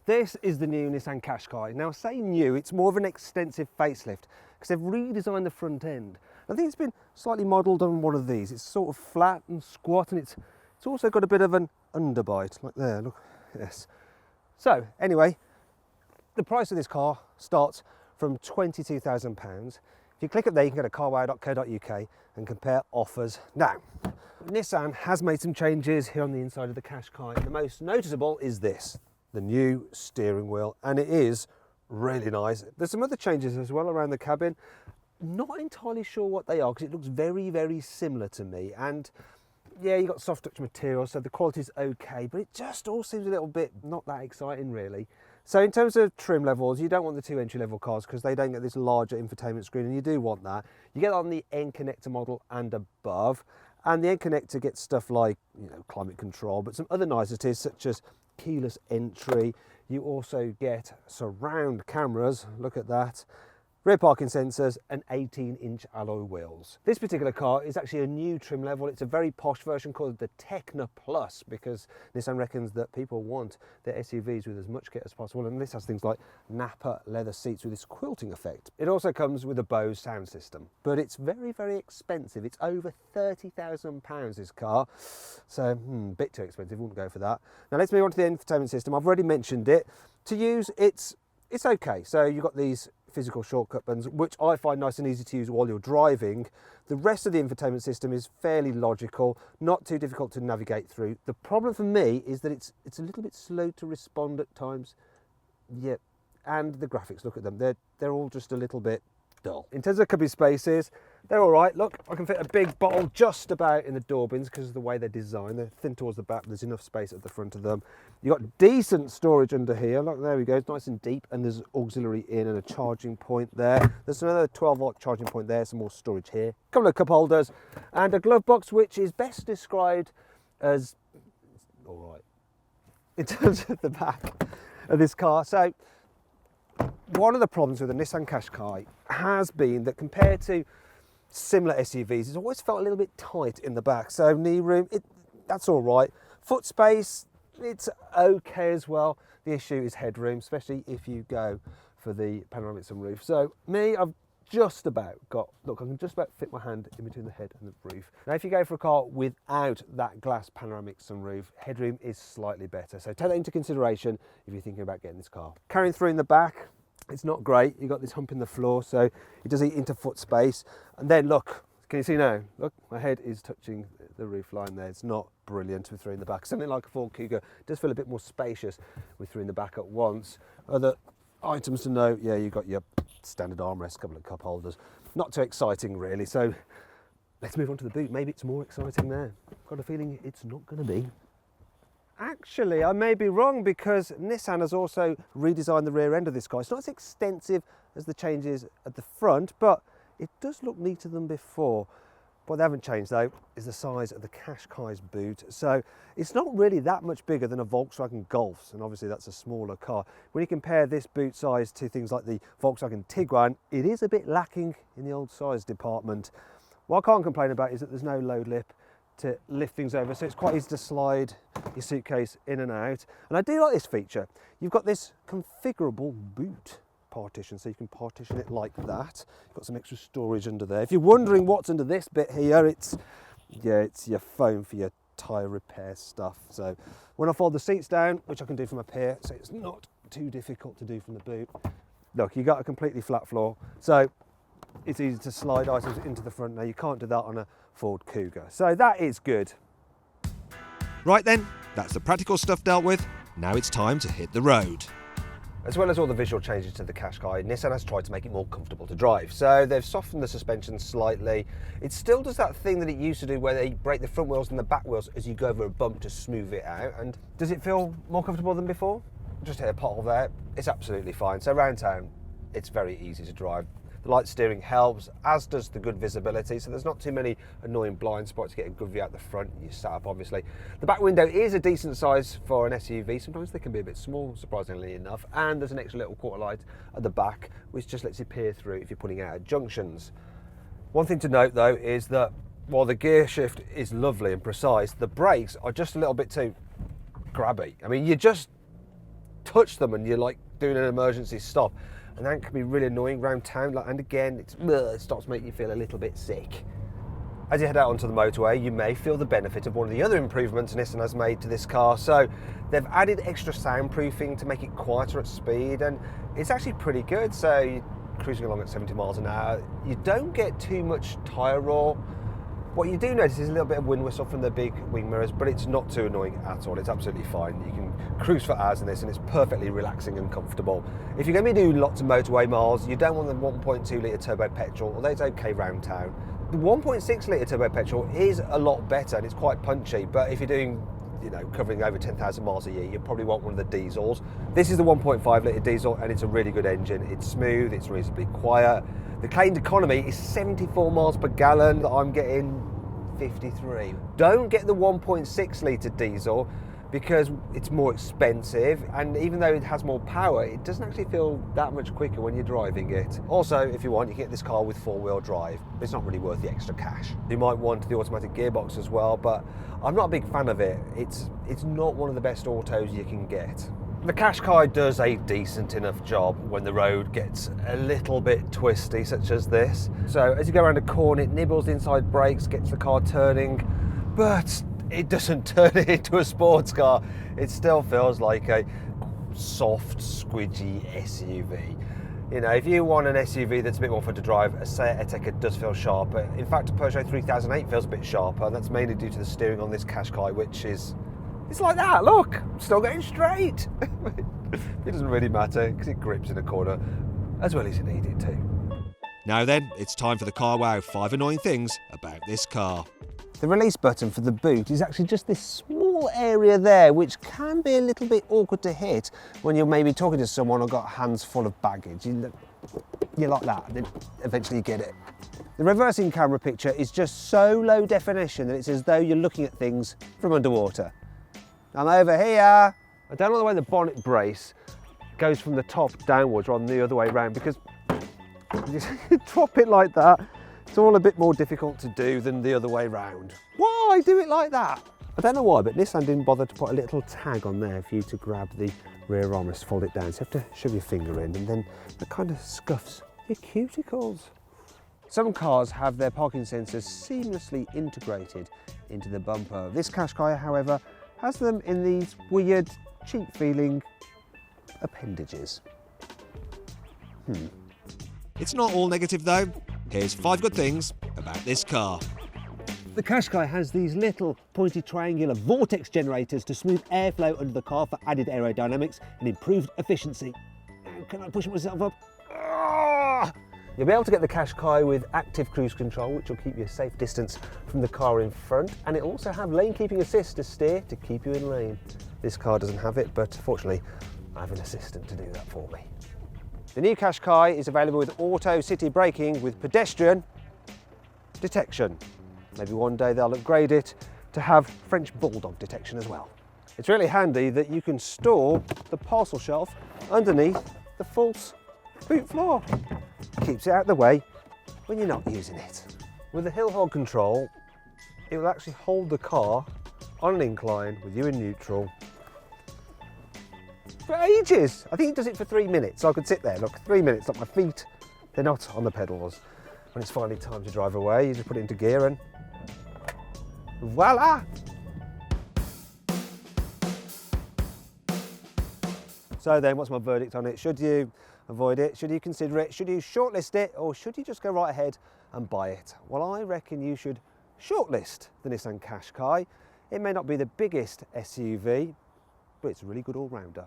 This is the new Nissan Qashqai. Now I say new, it's more of an extensive facelift because they've redesigned the front end. I think it's been slightly modelled on one of these. It's sort of flat and squat, and it's also got a bit of an underbite, like there, look, yes. So anyway, the price of this car starts from £22,000. If you click up there, you can go to carwow.co.uk and compare offers. Now, Nissan has made some changes here on the inside of the Qashqai, and the most noticeable is this, the new steering wheel, and it is really nice. There's some other changes as well around the cabin. Not entirely sure what they are because it looks very, very similar to me, and yeah, you got soft touch material, so the quality's okay, but it just all seems a little bit not that exciting really. So in terms of trim levels, you don't want the two entry-level cars because they don't get this larger infotainment screen, and you do want that. You get on the N connector model and above, and the N connector gets stuff like, you know, climate control, but some other niceties such as keyless entry. You also get surround cameras, look at that, rear parking sensors and 18-inch alloy wheels. This particular car is actually a new trim level. It's a very posh version called the Techno Plus because Nissan reckons that people want their SUVs with as much kit as possible, and this has things like Napa leather seats with this quilting effect. It also comes with a Bose sound system, but it's very, very expensive. It's over £30,000 this car, so a bit too expensive, wouldn't go for that. Now let's move on to the infotainment system. I've already mentioned it. To use, it's okay. So you've got these physical shortcut buttons, which I find nice and easy to use while you're driving. The rest of the infotainment system is fairly logical, not too difficult to navigate through. The problem for me is that it's a little bit slow to respond at times. Yep, and the graphics, look at them, they're all just a little bit dull. In terms of cubby spaces, they're all right. Look, I can fit a big bottle just about in the door bins because of the way they're designed. They're thin towards the back, but there's enough space at the front of them. You've got decent storage under here. Look, there we go, it's nice and deep, and there's auxiliary in and a charging point there. There's another 12-volt charging point there, some more storage here. A couple of cup holders and a glove box, which is best described as all right in terms of the back of this car. So one of the problems with the Nissan Qashqai has been that compared to similar SUVs, it's always felt a little bit tight in the back. So knee room, that's all right. Foot space, it's okay as well. The issue is headroom, especially if you go for the panoramic sunroof. So me, I've just about got, look, I can just about fit my hand in between the head and the roof. Now if you go for a car without that glass panoramic sunroof, headroom is slightly better. So take that into consideration if you're thinking about getting this car. Carrying through in the back, it's not great. You've got this hump in the floor, so it does eat into foot space. And then look, can you see now? Look, my head is touching the roof line there. It's not brilliant with three in the back. Something like a Ford Kuga does feel a bit more spacious with three in the back at once. Other items to note, yeah, you've got your standard armrest, couple of cup holders. Not too exciting really. So let's move on to the boot. Maybe it's more exciting there. Got a feeling it's not going to be. Actually, I may be wrong because Nissan has also redesigned the rear end of this car. It's not as extensive as the changes at the front, but it does look neater than before. What they haven't changed though is the size of the Qashqai's boot. So it's not really that much bigger than a Volkswagen Golf, and obviously that's a smaller car. When you compare this boot size to things like the Volkswagen Tiguan, it is a bit lacking in the old size department. What I can't complain about is that there's no load lip to lift things over, so it's quite easy to slide your suitcase in and out. And I do like this feature. You've got this configurable boot partition, so you can partition it like that. You've got some extra storage under there. If you're wondering what's under this bit here, it's your foam for your tyre repair stuff. So when I fold the seats down, which I can do from up here, so it's not too difficult to do from the boot. Look, you got a completely flat floor, so it's easy to slide items into the front. Now you can't do that on a Ford Kuga, so that is good. Right then, that's the practical stuff dealt with. Now it's time to hit the road. As well as all the visual changes to the Qashqai, Nissan has tried to make it more comfortable to drive. So they've softened the suspension slightly. It still does that thing that it used to do where they break the front wheels and the back wheels as you go over a bump to smooth it out. And does it feel more comfortable than before? Just hit a pothole there, it's absolutely fine. So around town, it's very easy to drive. The light steering helps, as does the good visibility, so there's not too many annoying blind spots to get a good view out the front. You sat up, obviously. The back window is a decent size for an SUV. Sometimes they can be a bit small, surprisingly enough, and there's an extra little quarter light at the back, which just lets you peer through if you're pulling out at junctions. One thing to note, though, is that while the gear shift is lovely and precise, the brakes are just a little bit too grabby. I mean, touch them and you're like doing an emergency stop. And that can be really annoying around town. And again, it starts making you feel a little bit sick. As you head out onto the motorway, you may feel the benefit of one of the other improvements Nissan has made to this car. So they've added extra soundproofing to make it quieter at speed, and it's actually pretty good. So you're cruising along at 70 miles an hour, you don't get too much tyre roar. What you do notice is a little bit of wind whistle from the big wing mirrors, but it's not too annoying at all. It's absolutely fine. You can cruise for hours in this and it's perfectly relaxing and comfortable. If you're going to be doing lots of motorway miles, you don't want the 1.2 litre turbo petrol, although it's okay round town. The 1.6 litre turbo petrol is a lot better and it's quite punchy, but if you're doing, you know, covering over 10,000 miles a year, you probably want one of the diesels. This is the 1.5 litre diesel and it's a really good engine. It's smooth, it's reasonably quiet. The claimed economy is 74 miles per gallon. I'm getting 53. Don't get the 1.6 litre diesel because it's more expensive, and even though it has more power, it doesn't actually feel that much quicker when you're driving it. Also, if you want, you can get this car with 4-wheel drive. It's not really worth the extra cash. You might want the automatic gearbox as well, but I'm not a big fan of it. It's not one of the best autos you can get. The Qashqai does a decent enough job when the road gets a little bit twisty, such as this. So as you go around a corner, it nibbles the inside brakes, gets the car turning, but it doesn't turn it into a sports car. It still feels like a soft, squidgy SUV. You know, if you want an SUV that's a bit more fun to drive, a Seat Ateca does feel sharper. In fact, a Peugeot 3008 feels a bit sharper. That's mainly due to the steering on this Qashqai, which is... it's like that, look, I'm still going straight. It doesn't really matter because it grips in a corner as well as you need it to. Now then, it's time for the CarWow 5 annoying things about this car. The release button for the boot is actually just this small area there, which can be a little bit awkward to hit when you're maybe talking to someone or got hands full of baggage. You're like that, then eventually you get it. The reversing camera picture is just so low definition that it's as though you're looking at things from underwater. I'm over here. I don't know the way the bonnet brace goes from the top downwards rather than the other way around, because you drop it like that, it's all a bit more difficult to do than the other way round. Why do it like that? I don't know why, but Nissan didn't bother to put a little tag on there for you to grab the rear armrest, fold it down. So you have to shove your finger in, and then it kind of scuffs your cuticles. Some cars have their parking sensors seamlessly integrated into the bumper. This Qashqai, however, has them in these weird, cheap-feeling appendages. It's not all negative though. Here's 5 good things about this car. The Qashqai has these little pointy triangular vortex generators to smooth airflow under the car for added aerodynamics and improved efficiency. Can I push myself up? You'll be able to get the Qashqai with active cruise control, which will keep you a safe distance from the car in front, and it'll also have lane keeping assist to steer to keep you in lane. This car doesn't have it, but fortunately I have an assistant to do that for me. The new Qashqai is available with auto city braking with pedestrian detection. Maybe one day they'll upgrade it to have French bulldog detection as well. It's really handy that you can store the parcel shelf underneath the false boot floor. Keeps it out of the way when you're not using it. With the hill hold control, it will actually hold the car on an incline with you in neutral for ages. I think it does it for 3 minutes. So I could sit there, look, 3 minutes, look, my feet, they're not on the pedals. When it's finally time to drive away, you just put it into gear and voila! So then, what's my verdict on it? Should you avoid it? Should you consider it? Should you shortlist it? Or should you just go right ahead and buy it? Well, I reckon you should shortlist the Nissan Qashqai. It may not be the biggest SUV, but it's a really good all-rounder.